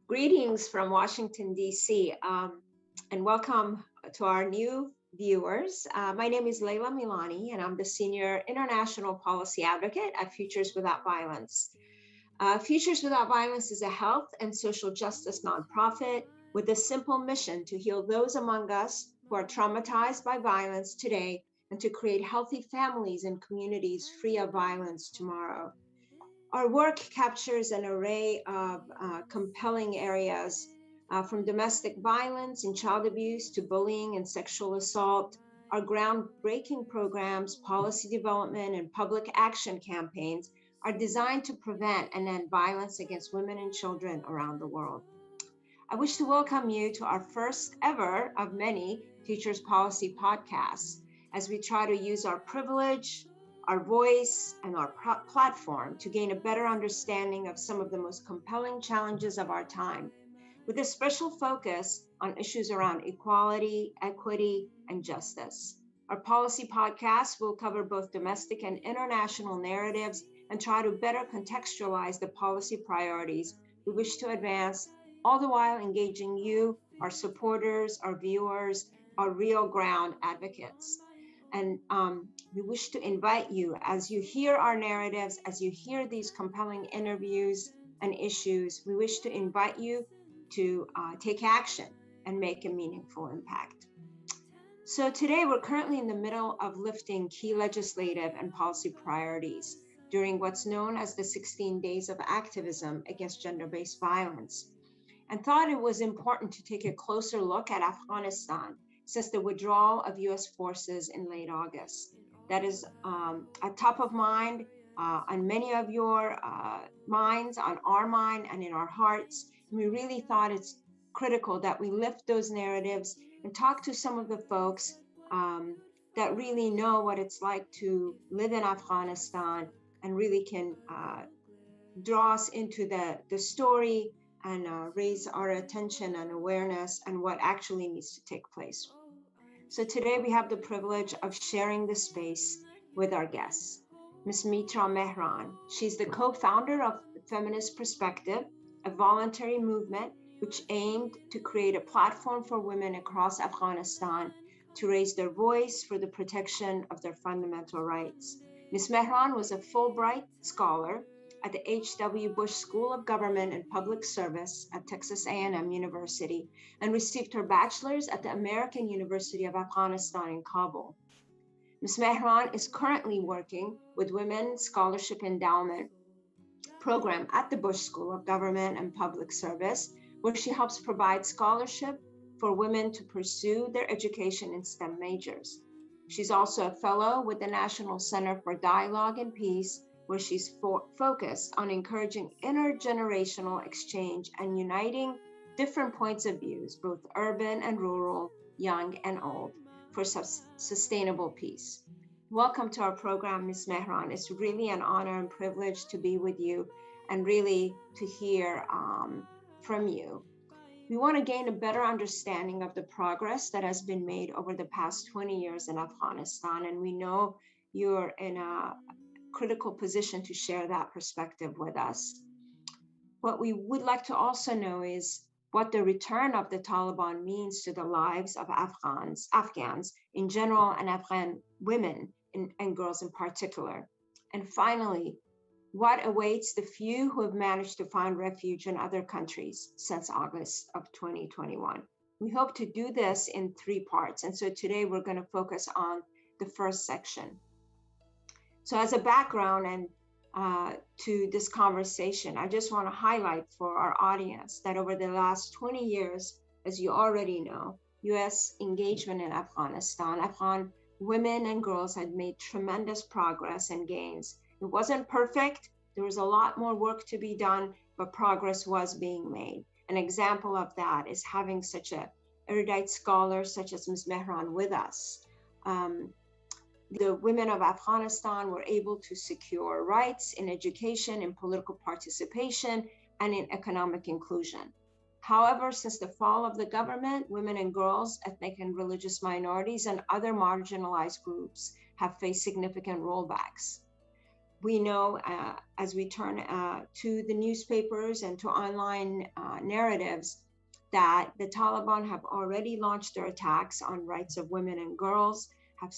Greetings from Washington, D.C., and welcome to our new viewers. My name is Leila Milani, and I'm the Senior International Policy Advocate at Futures Without Violence. Futures Without Violence is a health and social justice nonprofit with a simple mission to heal those among us who are traumatized by violence today and to create healthy families and communities free of violence tomorrow. Our work captures an array of compelling areas, from domestic violence and child abuse to bullying and sexual assault. Our groundbreaking programs, policy development, and public action campaigns are designed to prevent and end violence against women and children around the world. I wish to welcome you to our first ever of many Futures Policy podcasts as we try to use our privilege, our voice, and our platform to gain a better understanding of some of the most compelling challenges of our time, with a special focus on issues around equality, equity, and justice. Our policy podcast will cover both domestic and international narratives and try to better contextualize the policy priorities we wish to advance, all the while engaging you, our supporters, our viewers, our real ground advocates. And we wish to invite you, as you hear our narratives, as you hear these compelling interviews and issues, we wish to invite you to take action and make a meaningful impact. So today we're currently in the middle of lifting key legislative and policy priorities during what's known as the 16 days of activism against gender-based violence, and thought it was important to take a closer look at Afghanistan since the withdrawal of U.S. forces in late August. That is at top of mind on many of your minds, on our mind, and in our hearts. And we really thought it's critical that we lift those narratives and talk to some of the folks that really know what it's like to live in Afghanistan and really can draw us into the story and raise our attention and awareness and what actually needs to take place. So today we have the privilege of sharing the space with our guests, Ms. Metra Mehran. She's the co-founder of Feminist Perspective, a voluntary movement which aimed to create a platform for women across Afghanistan to raise their voice for the protection of their fundamental rights. Ms. Mehran was a Fulbright scholar at the H.W. Bush School of Government and Public Service at Texas A&M University and received her bachelor's at the American University of Afghanistan in Kabul. Ms. Mehran is currently working with Women's Scholarship Endowment Program at the Bush School of Government and Public Service, where she helps provide scholarship for women to pursue their education in STEM majors. She's also a fellow with the National Center for Dialogue and Peace, where she's focused on encouraging intergenerational exchange and uniting different points of views, both urban and rural, young and old, for sustainable peace. Welcome to our program, Ms. Mehran. It's really an honor and privilege to be with you and really to hear from you. We want to gain a better understanding of the progress that has been made over the past 20 years in Afghanistan, and we know you're in a critical position to share that perspective with us. What we would like to also know is what the return of the Taliban means to the lives of Afghans in general and Afghan women and girls in particular. And finally, what awaits the few who have managed to find refuge in other countries since August of 2021. We hope to do this in 3 parts. And so today we're going to focus on the first section. So as a background and to this conversation, I just want to highlight for our audience that over the last 20 years, as you already know, U.S. engagement in Afghanistan, Afghan women and girls had made tremendous progress and gains. It wasn't perfect. There was a lot more work to be done, but progress was being made. An example of that is having such an erudite scholar such as Ms. Mehran with us. The women of Afghanistan were able to secure rights in education, in political participation, and in economic inclusion. However, since the fall of the government, women and girls, ethnic and religious minorities, and other marginalized groups have faced significant rollbacks. We know as we turn to the newspapers and to online narratives that the Taliban have already launched their attacks on rights of women and girls, have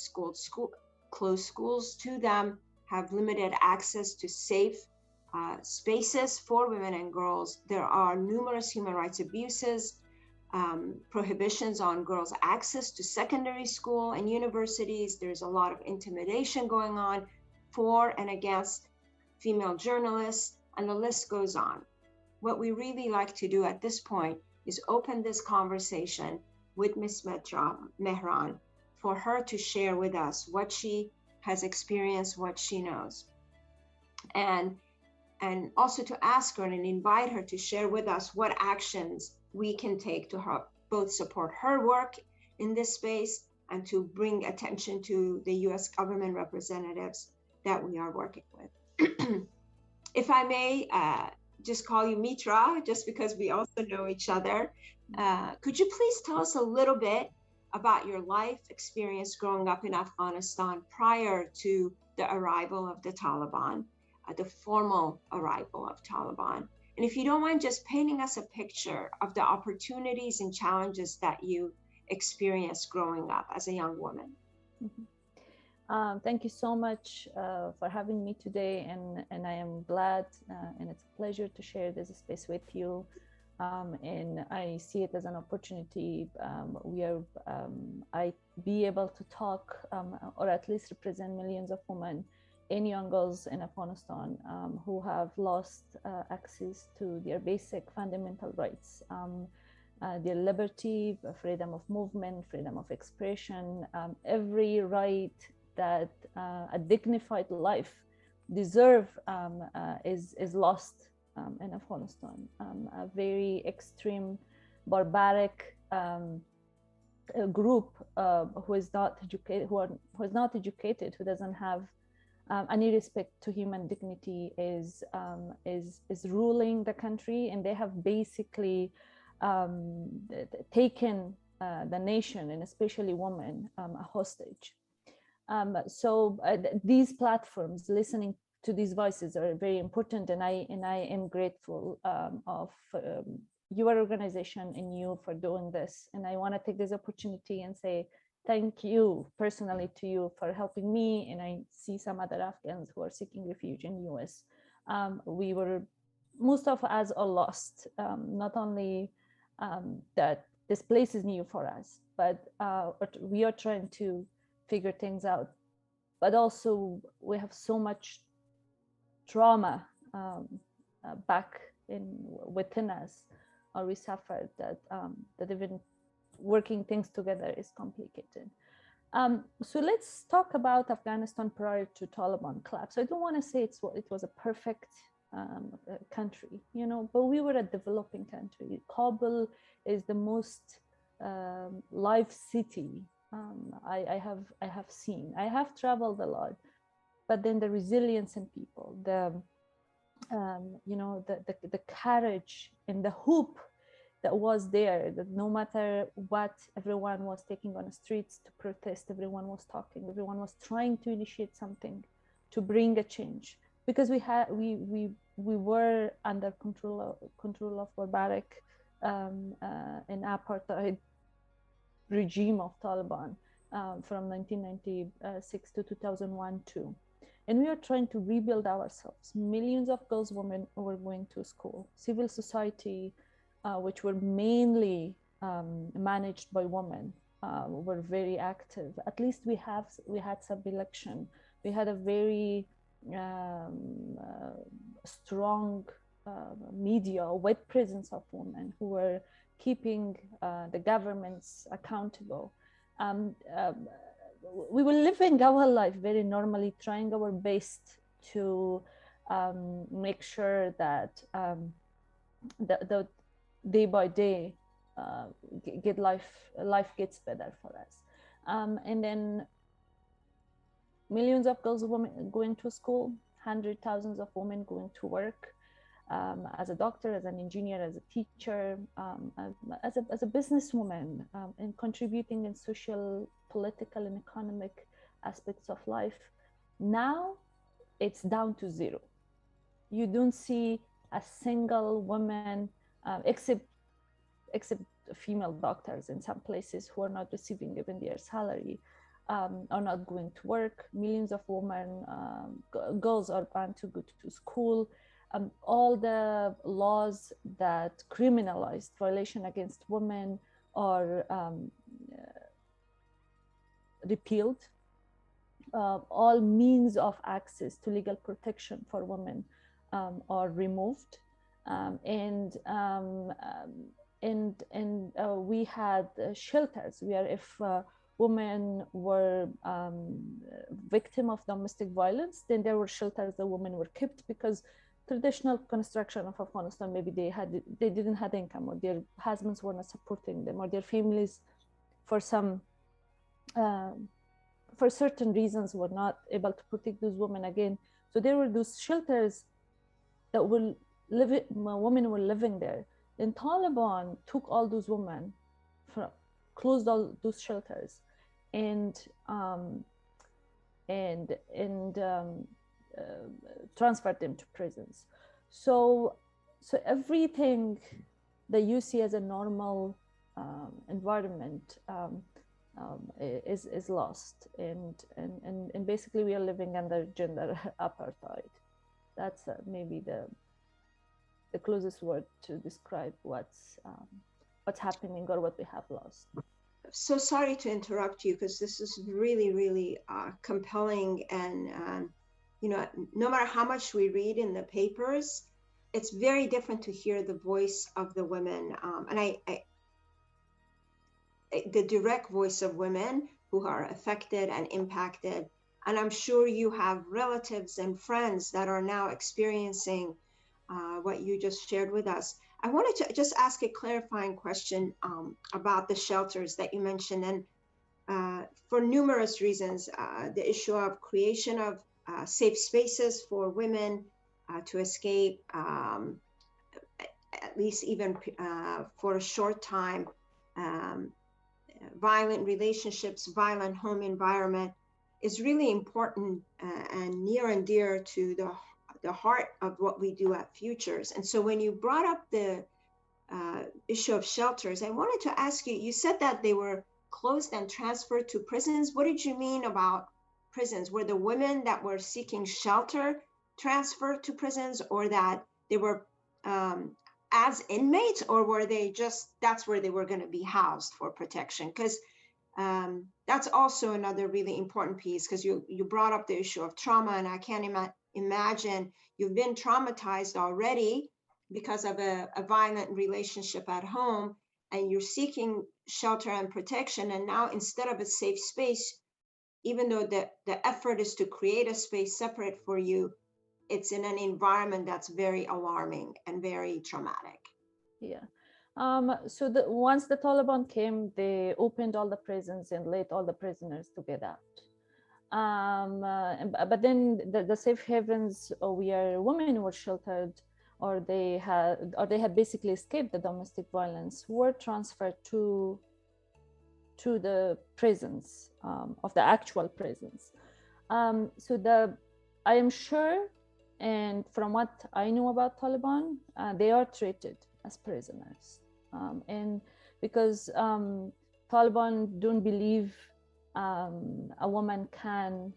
closed schools to them, have limited access to safe spaces for women and girls. There are numerous human rights abuses, prohibitions on girls' access to secondary school and universities. There's a lot of intimidation going on for and against female journalists, and the list goes on. What we really like to do at this point is open this conversation with Ms. Metra Mehran for her to share with us what she has experienced, what she knows. And also to ask her and invite her to share with us what actions we can take to help both support her work in this space and to bring attention to the US government representatives that we are working with. If I may just call you Metra, just because we also know each other, could you please tell us a little bit about your life experience growing up in Afghanistan prior to the arrival of the Taliban, the formal arrival of Taliban? And if you don't mind just painting us a picture of the opportunities and challenges that you experienced growing up as a young woman. Mm-hmm. Thank you so much for having me today, and I am glad and it's a pleasure to share this space with you. And I see it as an opportunity I be able to talk or at least represent millions of women and young girls in Afghanistan who have lost access to their basic fundamental rights, their liberty, freedom of movement, freedom of expression, every right that a dignified life deserve is lost in Afghanistan. A very extreme, barbaric group who is not educated, who doesn't have any respect to human dignity, is ruling the country, and they have basically taken the nation, and especially women, a hostage. These platforms, listening to these voices, are very important, and I am grateful of your organization and you for doing this. And I want to take this opportunity and say thank you personally to you for helping me, and I see some other Afghans who are seeking refuge in the US. Most of us are lost, not only that this place is new for us, but we are trying to figure things out, but also we have so much trauma back within us, or we suffered, that even working things together is complicated. So let's talk about Afghanistan prior to Taliban collapse. I don't want to say it was a perfect country, but we were a developing country. Kabul is the most live city I have seen. I have traveled a lot, but then the resilience in people, the courage and the hope that was there, that no matter what, everyone was taking on the streets to protest, everyone was talking, everyone was trying to initiate something to bring a change, because we were under control of barbaric and apartheid regime of Taliban from 1996 to 2001-2. And we are trying to rebuild ourselves. Millions of girls, women were going to school. Civil society, which were mainly managed by women, were very active. At least we had some election. We had a very strong media with presence of women who were keeping the governments accountable. We were living our life very normally, trying our best to make sure that the day by day life gets better for us. And then millions of girls and women going to school, hundreds of thousands of women going to work, as a doctor, as an engineer, as a teacher, as a businesswoman, and contributing in social, political, and economic aspects of life. Now, it's down to zero. You don't see a single woman, except female doctors in some places who are not receiving even their salary, are not going to work. Millions of women, girls are banned to go to school. All the laws that criminalized violation against women are repealed. All means of access to legal protection for women are removed, and we had shelters where if women were victim of domestic violence, then there were shelters the women were kept, because traditional construction of Afghanistan, maybe they didn't have income, or their husbands were not supporting them, or their families for certain reasons were not able to protect those women again. So there were those shelters that women were living there. Then Taliban took all those women, closed all those shelters, and transferred them to prisons. So everything that you see as a normal environment is lost, and basically we are living under gender apartheid. That's maybe the closest word to describe what's happening or what we have lost. So sorry to interrupt you, because this is really, really compelling, and no matter how much we read in the papers, it's very different to hear the voice of the women, and the direct voice of women who are affected and impacted. And I'm sure you have relatives and friends that are now experiencing what you just shared with us. I wanted to just ask a clarifying question about the shelters that you mentioned. And for numerous reasons, the issue of creation of safe spaces for women to escape, at least even for a short time, violent relationships, violent home environment is really important and near and dear to the heart of what we do at Futures. And so when you brought up the issue of shelters, I wanted to ask you, you said that they were closed and transferred to prisons. What did you mean about prisons? Were the women that were seeking shelter transferred to prisons, or that they were as inmates, or were they just, that's where they were going to be housed for protection? Because that's also another really important piece, because you brought up the issue of trauma, and I can't imagine you've been traumatized already because of a violent relationship at home, and you're seeking shelter and protection, and now instead of a safe space, even though the effort is to create a space separate for you, it's in an environment that's very alarming and very traumatic. Yeah. So once the Taliban came, they opened all the prisons and let all the prisoners to get out. But then the safe havens where women were sheltered, or they had basically escaped the domestic violence, were transferred to the prisons, of the actual prisons. So I am sure, and from what I know about Taliban, they are treated as prisoners, and because Taliban don't believe a woman can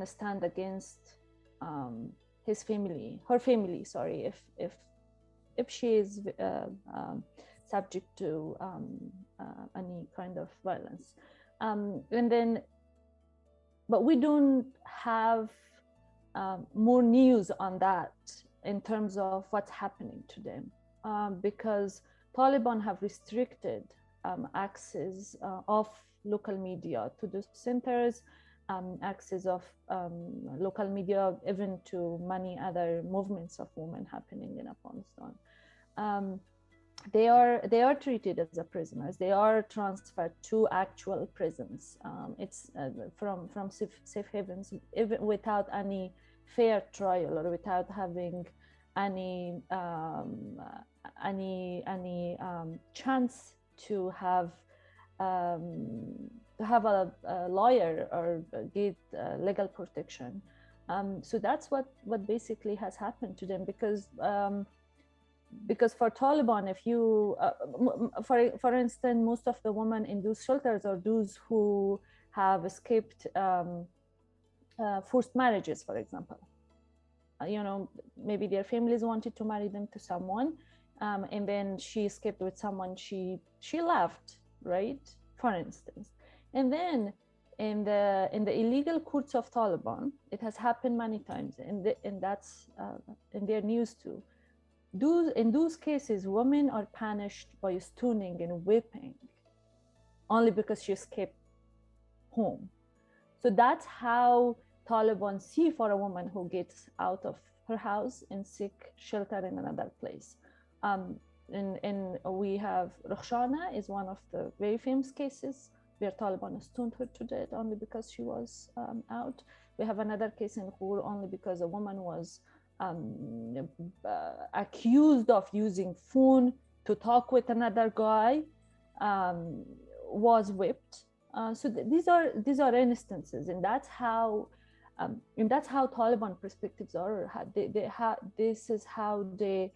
stand against her family, sorry, if she is subject to any kind of violence, but we don't have more news on that in terms of what's happening to them, because Taliban have restricted access of local media to the centers, access of local media even to many other movements of women happening in Afghanistan. They are treated as a prisoners. They are transferred to actual prisons. It's from safe havens, even without any fair trial, or without having any chance to have a lawyer or get legal protection. So that's what basically has happened to them, because for Taliban, if you, for instance, most of the women in those shelters are those who have escaped forced marriages, for example. Maybe their families wanted to marry them to someone, and then she escaped with someone she left, right? For instance, and then in the illegal courts of Taliban, it has happened many times, and that's in their news too. In those cases, women are punished by stoning and whipping only because she escaped home. So that's how Taliban see for a woman who gets out of her house and seek shelter in another place. And we have Rukhshana is one of the very famous cases where Taliban stoned her to death only because she was out. We have another case in Khur only because a woman was accused of using phone to talk with another guy, was whipped. So these are instances, and that's how Taliban perspectives are. This is how they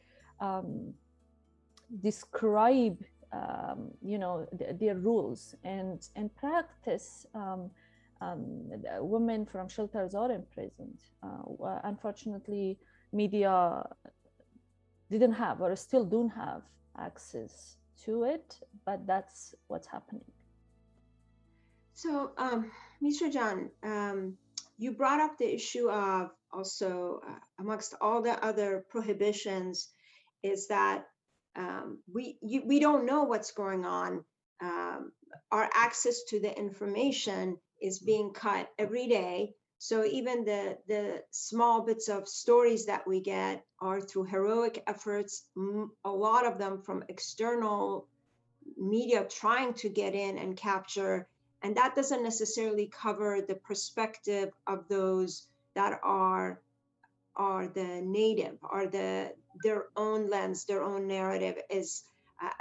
describe their rules and practice. Women from shelters are imprisoned. Unfortunately, media didn't have, or still don't have, access to it, but that's what's happening. So, Mr. John, you brought up the issue of also amongst all the other prohibitions is that we don't know what's going on. Our access to the information is being cut every day. So even the small bits of stories that we get are through heroic efforts, a lot of them from external media trying to get in and capture. And that doesn't necessarily cover the perspective of those that are the native, are their own lens, their own narrative. Is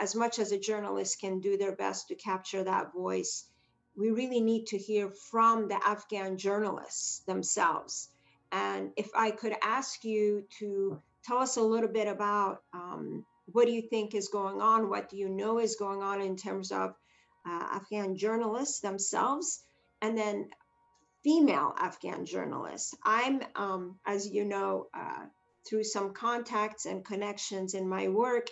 as much as a journalist can do their best to capture that voice, we really need to hear from the Afghan journalists themselves. And if I could ask you to tell us a little bit about what do you think is going on? What do you know is going on in terms of Afghan journalists themselves, and then female Afghan journalists? I'm, as you know, through some contacts and connections in my work,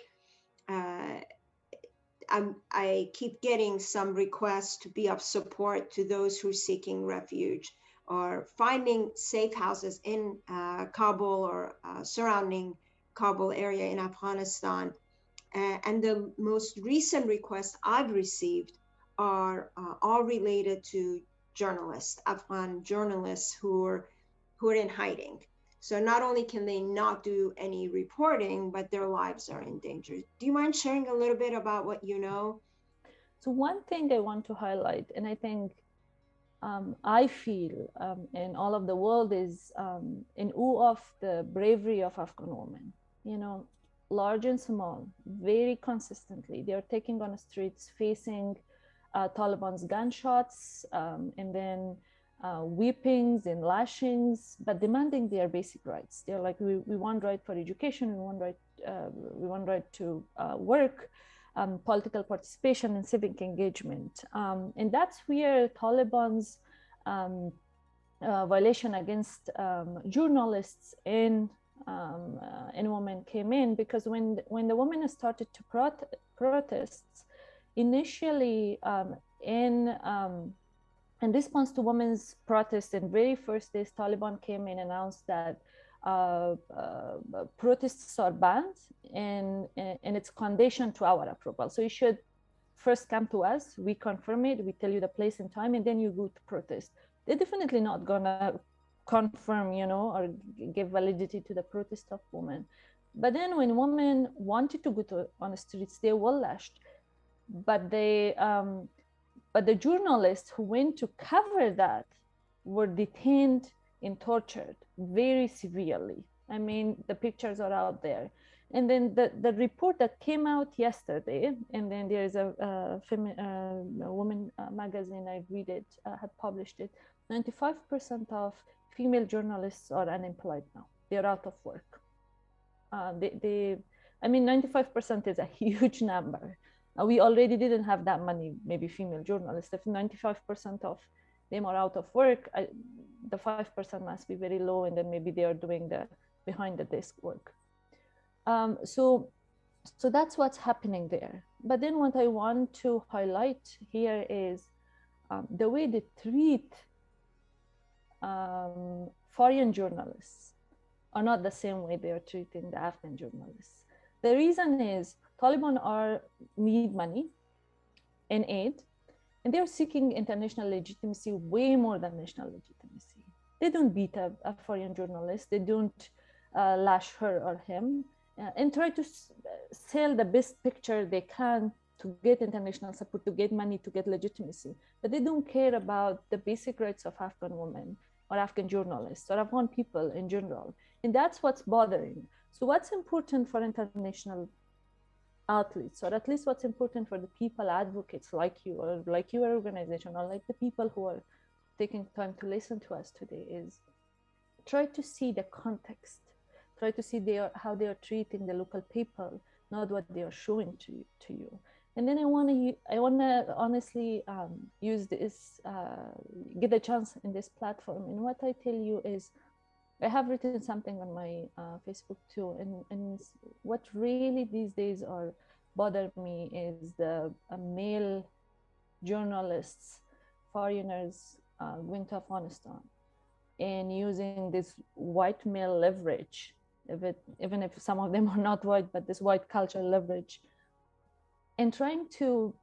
I keep getting some requests to be of support to those who are seeking refuge or finding safe houses in Kabul or surrounding Kabul area in Afghanistan. And the most recent requests I've received are all related to journalists, Afghan journalists who are in hiding. So not only can they not do any reporting, but their lives are in danger. Do you mind sharing a little bit about what you know? So one thing I want to highlight, and I think I feel in all of the world, is in awe of the bravery of Afghan women. Large and small, very consistently, they are taking on the streets, facing Taliban's gunshots, and then whippings and lashings, but demanding their basic rights. They're like, we want right for education, we want right to work, political participation and civic engagement. And that's where Taliban's violation against journalists and women came in, because when the women started to protest initially, in response to women's protests, in very first days, Taliban came in and announced that protests are banned and it's condition to our approval. So you should first come to us, we confirm it, we tell you the place and time, and then you go to protest. They're definitely not gonna confirm, or give validity to the protest of women. But then when women wanted to go on the streets, they were lashed. But the journalists who went to cover that were detained and tortured very severely. I mean, the pictures are out there. And then the report that came out yesterday, and then there is a woman, magazine, I read it, had published it. 95% of female journalists are unemployed now. They're out of work. I mean, 95% is a huge number. We already didn't have that many, maybe female journalists. If 95% of them are out of work, the 5% must be very low, and then maybe they are doing the behind the desk work. So that's what's happening there. But then what I want to highlight here is the way they treat foreign journalists are not the same way they are treating the Afghan journalists. The reason is Taliban need money and aid, and they're seeking international legitimacy way more than national legitimacy. They don't beat a foreign journalist. They don't lash her or him and try to sell the best picture they can to get international support, to get money, to get legitimacy. But they don't care about the basic rights of Afghan women or Afghan journalists or Afghan people in general. And that's what's bothering. So what's important for international outlets, or at least what's important for the people advocates like you, or like your organization, or like the people who are taking time to listen to us today, is try to see the context, try to see how they are treating the local people, not what they are showing to you. And then I want to honestly use this, get a chance in this platform. And what I tell you is, I have written something on my Facebook too, and what really these days bother me is the male journalists, foreigners going to Afghanistan and using this white male leverage, even if some of them are not white, but this white culture leverage, and trying to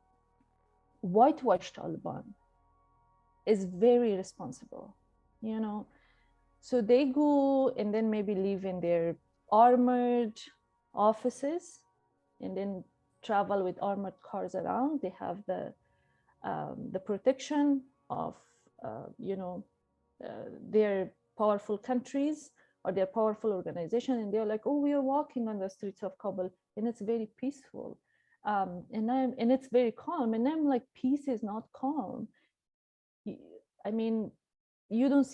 whitewash Taliban is very irresponsible, you know. So they go and then maybe live in their armored offices and then travel with armored cars around. They have the protection of, their powerful countries or their powerful organization. And they're like, oh, we are walking on the streets of Kabul and it's very peaceful. And it's very calm. And I'm like, peace is not calm. I mean, you don't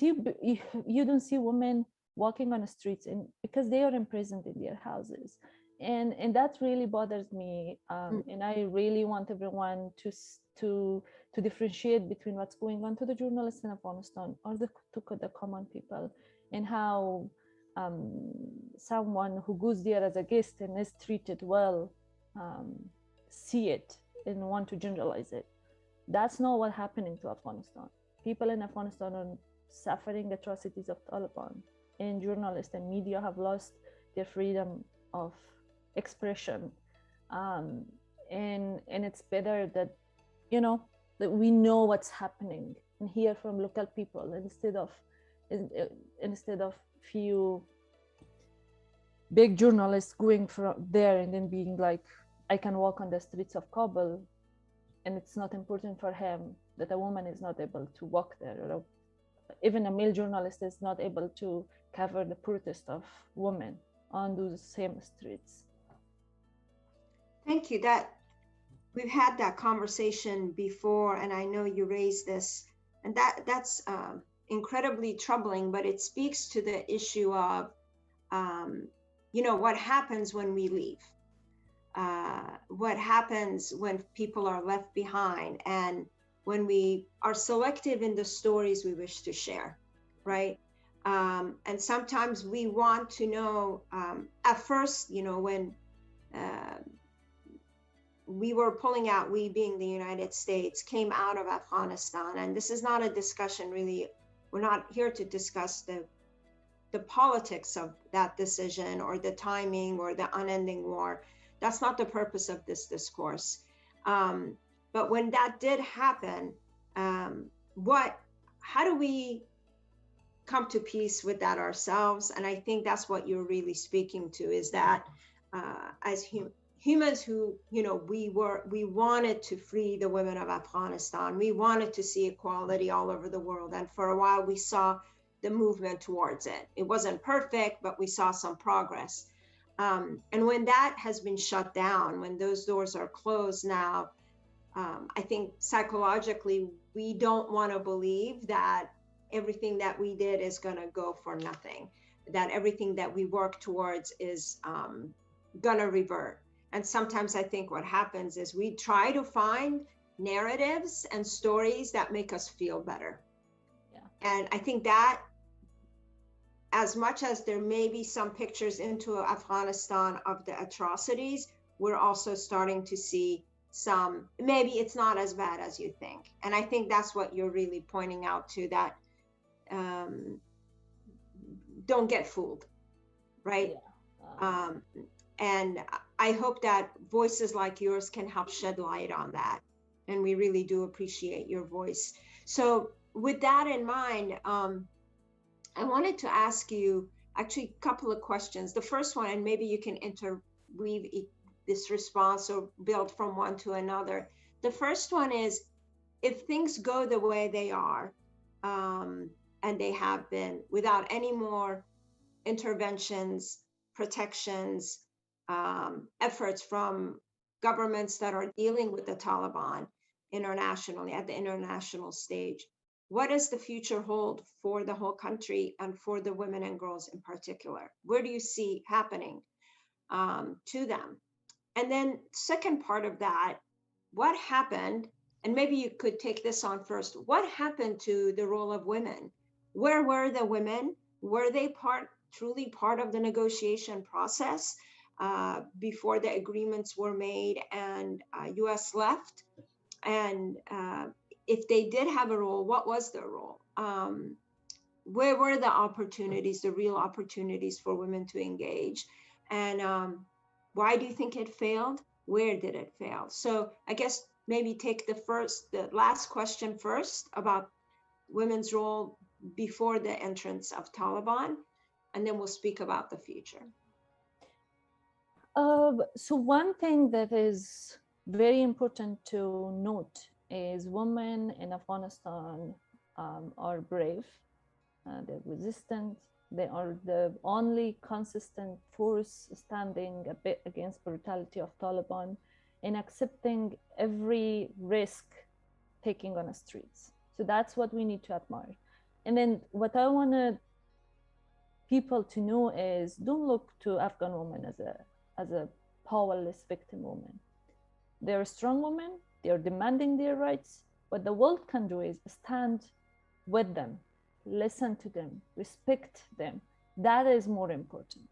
see women walking on the streets, and because they are imprisoned in their houses, and that really bothers me. And I really want everyone to differentiate between what's going on to the journalists in Afghanistan or to the common people, and how someone who goes there as a guest and is treated well see it and want to generalize it. That's not what's happening to Afghanistan. People in Afghanistan are suffering atrocities of Taliban, and journalists and media have lost their freedom of expression. And it's better that, that we know what's happening and hear from local people instead of few big journalists going from there and then being like, I can walk on the streets of Kabul, and it's not important for him that a woman is not able to walk there, or even a male journalist is not able to cover the protest of women on those same streets. Thank you. We've had that conversation before, and I know you raised this, and that's incredibly troubling, but it speaks to the issue of, what happens when we leave. What happens when people are left behind, and when we are selective in the stories we wish to share, right? And sometimes we want to know, at first, when we were pulling out, we being the United States, came out of Afghanistan, and this is not a discussion really, we're not here to discuss the politics of that decision or the timing or the unending war. That's not the purpose of this discourse. But when that did happen, how do we come to peace with that ourselves? And I think that's what you're really speaking to, is that as humans who, we wanted to free the women of Afghanistan. We wanted to see equality all over the world. And for a while we saw the movement towards it. It wasn't perfect, but we saw some progress. And when that has been shut down, when those doors are closed now, I think psychologically, we don't want to believe that everything that we did is going to go for nothing, that everything that we work towards is going to revert. And sometimes I think what happens is we try to find narratives and stories that make us feel better. Yeah. And I think that as much as there may be some pictures into Afghanistan of the atrocities, we're also starting to see some, maybe it's not as bad as you think. And I think that's what you're really pointing out to, that don't get fooled, right? Yeah. And I hope that voices like yours can help shed light on that. And we really do appreciate your voice. So with that in mind, I wanted to ask you actually a couple of questions. The first one, and maybe you can interweave this response or build from one to another. The first one is, if things go the way they are, and they have been, without any more interventions, protections, efforts from governments that are dealing with the Taliban internationally, at the international stage, what does the future hold for the whole country and for the women and girls in particular? Where do you see happening to them? And then second part of that, what happened, and maybe you could take this on first, what happened to the role of women? Where were the women? Were they truly part of the negotiation process before the agreements were made and US left? And if they did have a role, what was their role? Where were the opportunities, the real opportunities for women to engage? And why do you think it failed? Where did it fail? So I guess maybe take the last question first about women's role before the entrance of Taliban, and then we'll speak about the future. So one thing that is very important to note is women in Afghanistan are brave, they're resistant, they are the only consistent force standing a bit against brutality of Taliban and accepting every risk taking on the streets. So that's what we need to admire. And then what I want people to know is, don't look to Afghan women as a powerless victim woman. They're strong women, they're demanding their rights. What the world can do is stand with them, listen to them, respect them. That is more important.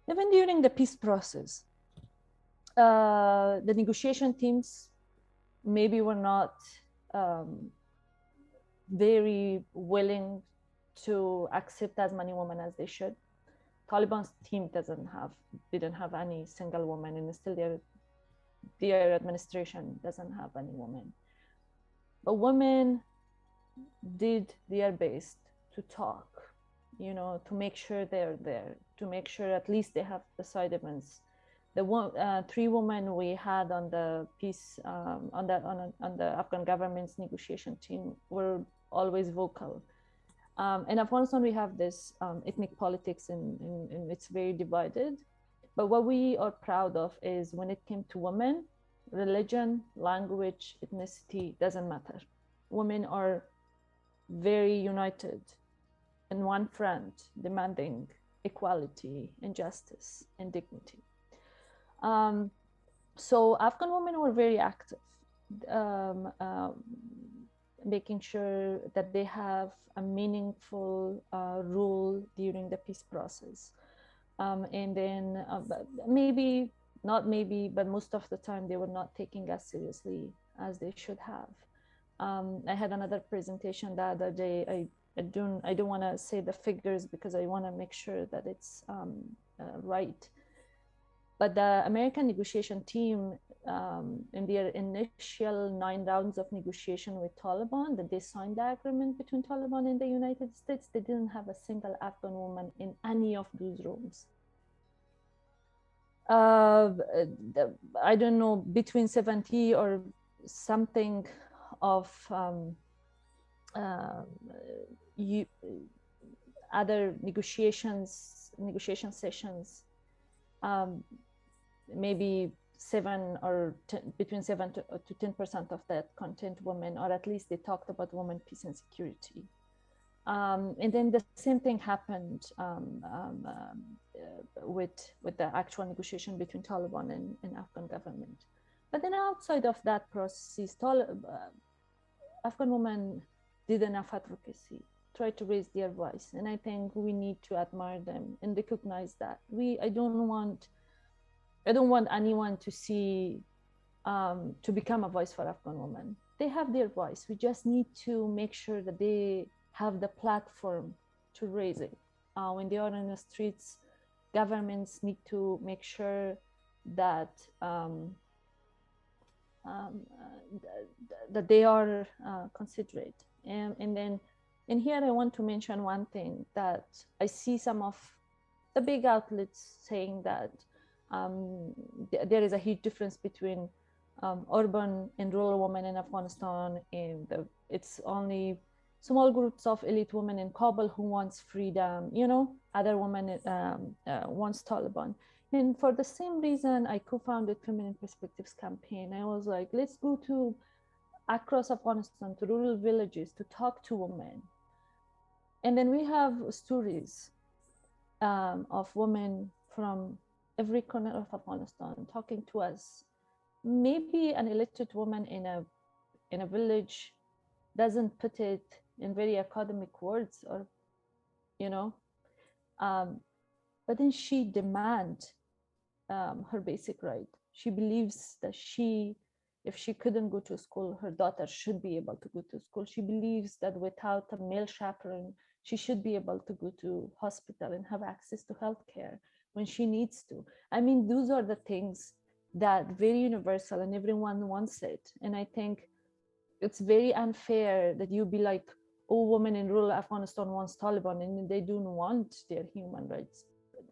Even during the peace process, the negotiation teams maybe were not very willing to accept as many women as they should. Taliban's team didn't have any single woman, and still their administration doesn't have any women. But women did their best to talk, to make sure they're there, to make sure at least they have the side events. The 3 women we had on the peace, on the Afghan government's negotiation team were always vocal. In Afghanistan, we have this ethnic politics, and it's very divided. But what we are proud of is when it came to women, religion, language, ethnicity doesn't matter. Women are very united in one front, demanding equality and justice and dignity. So Afghan women were very active, making sure that they have a meaningful role during the peace process. And then but most of the time they were not taking as seriously as they should have. I had another presentation the other day. I don't want to say the figures because I want to make sure that it's right. But the American negotiation team, in their initial 9 rounds of negotiation with Taliban, that they signed the agreement between Taliban and the United States, they didn't have a single Afghan woman in any of those rooms. I don't know, between 70 or something of other negotiation sessions, maybe between 7 to 10% of that content women, or at least they talked about women, peace and security. And then the same thing happened with the actual negotiation between Taliban and Afghan government. But then outside of that process, Afghan women did enough advocacy, tried to raise their voice, and I think we need to admire them and recognize that. I don't want anyone to see to become a voice for Afghan women. They have their voice. We just need to make sure that they have the platform to raise it. When they are in the streets, governments need to make sure that that they are considerate. And then in here, I want to mention one thing that I see some of the big outlets saying that there is a huge difference between urban and rural women in Afghanistan, and it's only small groups of elite women in Kabul who wants freedom, other women wants Taliban. And for the same reason, I co-founded Feminine Perspectives campaign. I was like, let's go to across Afghanistan, to rural villages, to talk to women. And then we have stories of women from every corner of Afghanistan talking to us. Maybe an illiterate woman in a village doesn't put it in very academic words, or but then she demands her basic right. She believes that if she couldn't go to school, her daughter should be able to go to school. She believes that without a male chaperone, she should be able to go to hospital and have access to healthcare when she needs to. I mean, those are the things that very universal and everyone wants it. And I think it's very unfair that you be like, oh, women in rural Afghanistan wants Taliban and they don't want their human rights.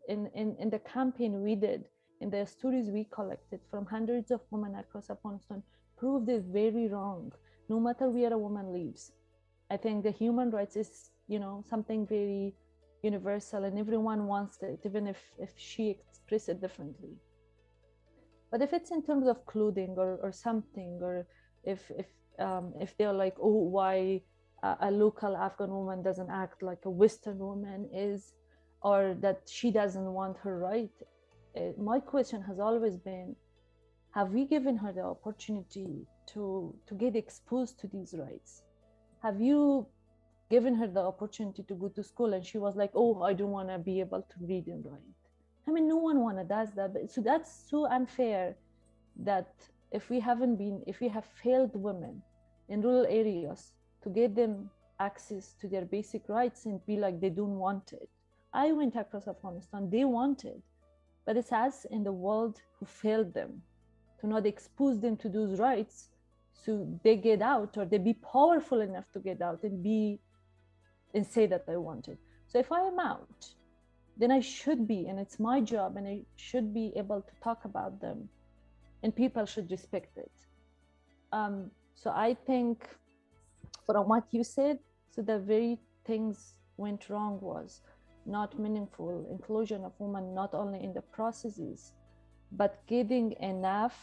In the campaign we did, in the stories we collected from hundreds of women across Afghanistan, proved this very wrong, no matter where a woman lives. I think the human rights is, something very universal and everyone wants it, even if she expresses it differently. But if it's in terms of clothing or something, or if they're like, oh, why a local Afghan woman doesn't act like a Western woman is, or that she doesn't want her right, my question has always been, have we given her the opportunity to get exposed to these rights? Have you given her the opportunity to go to school and she was like, oh, I don't want to be able to read and write? I mean, no one does that. But so that's so unfair that if we have failed women in rural areas to get them access to their basic rights and be like they don't want it. I went across Afghanistan, they wanted, but it's us in the world who failed them to not expose them to those rights so they get out, or they be powerful enough to get out and say that I want it. So if I am out, then I should be, and it's my job, and I should be able to talk about them, and people should respect it. So I think from what you said, so the very things went wrong was not meaningful inclusion of women, not only in the processes, but getting enough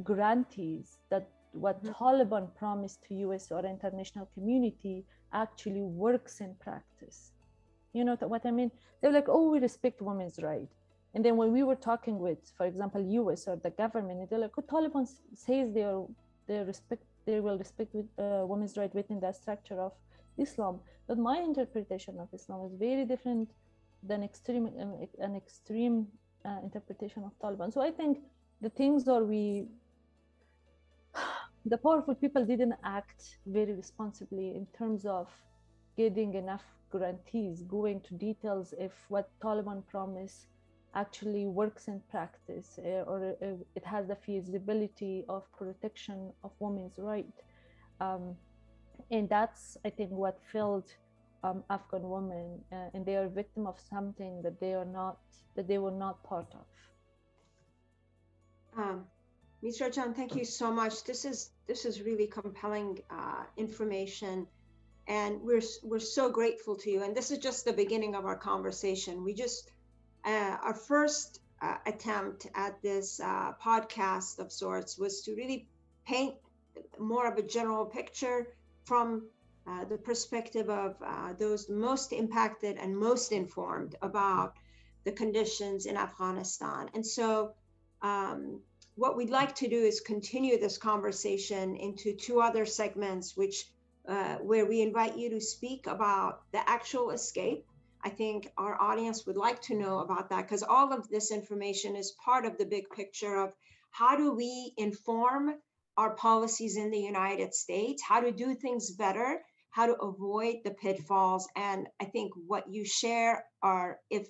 grantees that what Taliban promised to US or international community actually works in practice. You know what I mean? They're like, oh, we respect women's rights. And then when we were talking with, for example, US or the government, they're like, oh, Taliban says they will respect women's rights within the structure of Islam. But my interpretation of Islam is very different than an extreme interpretation of Taliban. So I think the things are the powerful people didn't act very responsibly in terms of getting enough guarantees, going to details if what Taliban promise actually works in practice, or it has the feasibility of protection of women's rights. And that's, I think, what failed Afghan women, and they are victim of something that they were not part of. Metra Jan, thank you so much. This is really compelling information, and we're so grateful to you. And this is just the beginning of our conversation. We just our first attempt at this podcast of sorts was to really paint more of a general picture from the perspective of those most impacted and most informed about the conditions in Afghanistan. And so what we'd like to do is continue this conversation into two other segments, which where we invite you to speak about the actual escape. I think our audience would like to know about that, because all of this information is part of the big picture of how do we inform our policies in the United States, how to do things better, how to avoid the pitfalls. And I think what you share are, if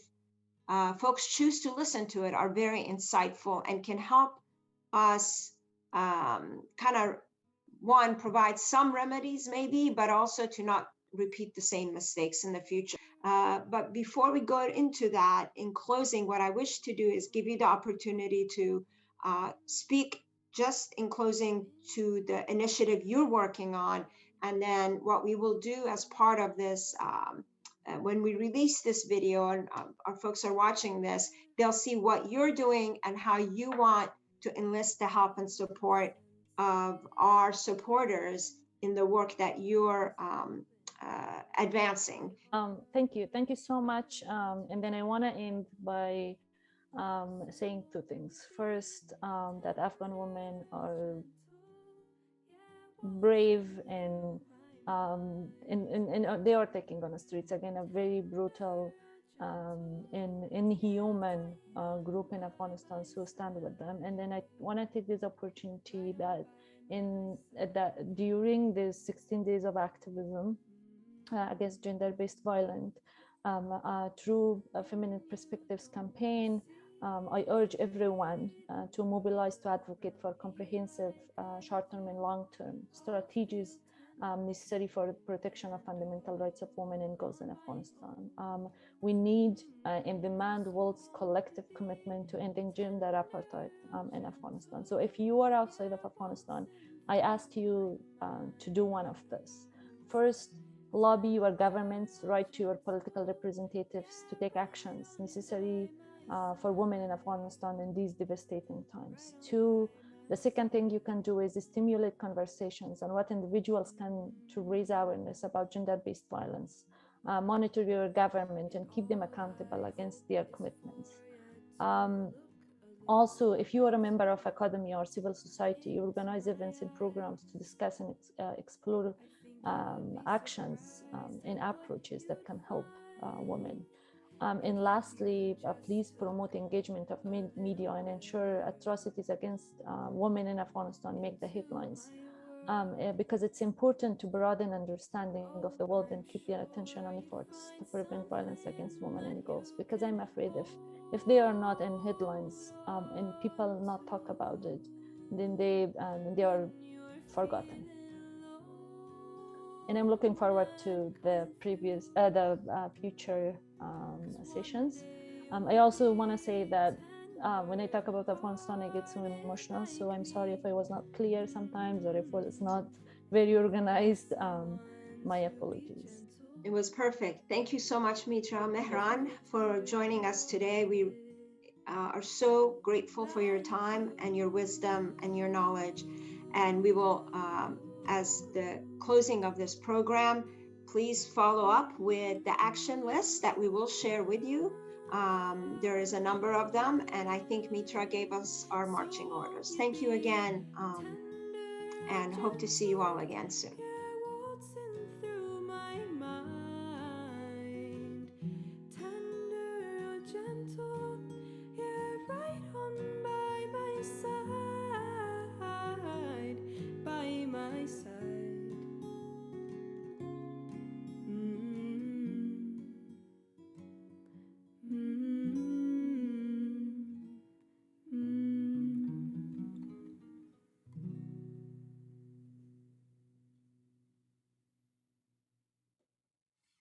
folks choose to listen to it, are very insightful and can help us kind of, one, provide some remedies maybe, but also to not repeat the same mistakes in the future. But before we go into that, in closing, what I wish to do is give you the opportunity to speak just in closing to the initiative you're working on. And then what we will do as part of this, when we release this video and our folks are watching this, they'll see what you're doing and how you want to enlist the help and support of our supporters in the work that you're advancing. Thank you so much. And then I want to end by saying two things. First, that Afghan women are brave and they are taking on the streets again a very brutal inhuman group in Afghanistan, so stand with them. And then I want to take this opportunity that during these 16 days of activism against gender-based violence through a Feminine Perspectives campaign, I urge everyone to mobilize to advocate for comprehensive short-term and long-term strategies necessary for the protection of fundamental rights of women and girls in Afghanistan. We need and demand world's collective commitment to ending gender apartheid in Afghanistan. So if you are outside of Afghanistan, I ask you to do one of this. First, lobby your governments, write to your political representatives to take actions necessary for women in Afghanistan in these devastating times. Two, the second thing you can do is stimulate conversations on what individuals can to raise awareness about gender-based violence. Monitor your government and keep them accountable against their commitments. Also, if you are a member of academia or civil society, you organize events and programs to discuss and explore actions and approaches that can help women. And lastly, please promote engagement of media and ensure atrocities against women in Afghanistan make the headlines, because it's important to broaden understanding of the world and keep their attention on efforts to prevent violence against women and girls. Because I'm afraid if they are not in headlines and people not talk about it, then they are forgotten. And I'm looking forward to the future sessions. I also want to say that when I talk about Afghanistan, I get so emotional. So I'm sorry if I was not clear sometimes, or if it was not very organized. My apologies. It was perfect. Thank you so much, Metra Mehran, for joining us today. We are so grateful for your time and your wisdom and your knowledge. And we will, as the closing of this program, please follow up with the action list that we will share with you. There is a number of them, and I think Metra gave us our marching orders. Thank you again, and hope to see you all again soon.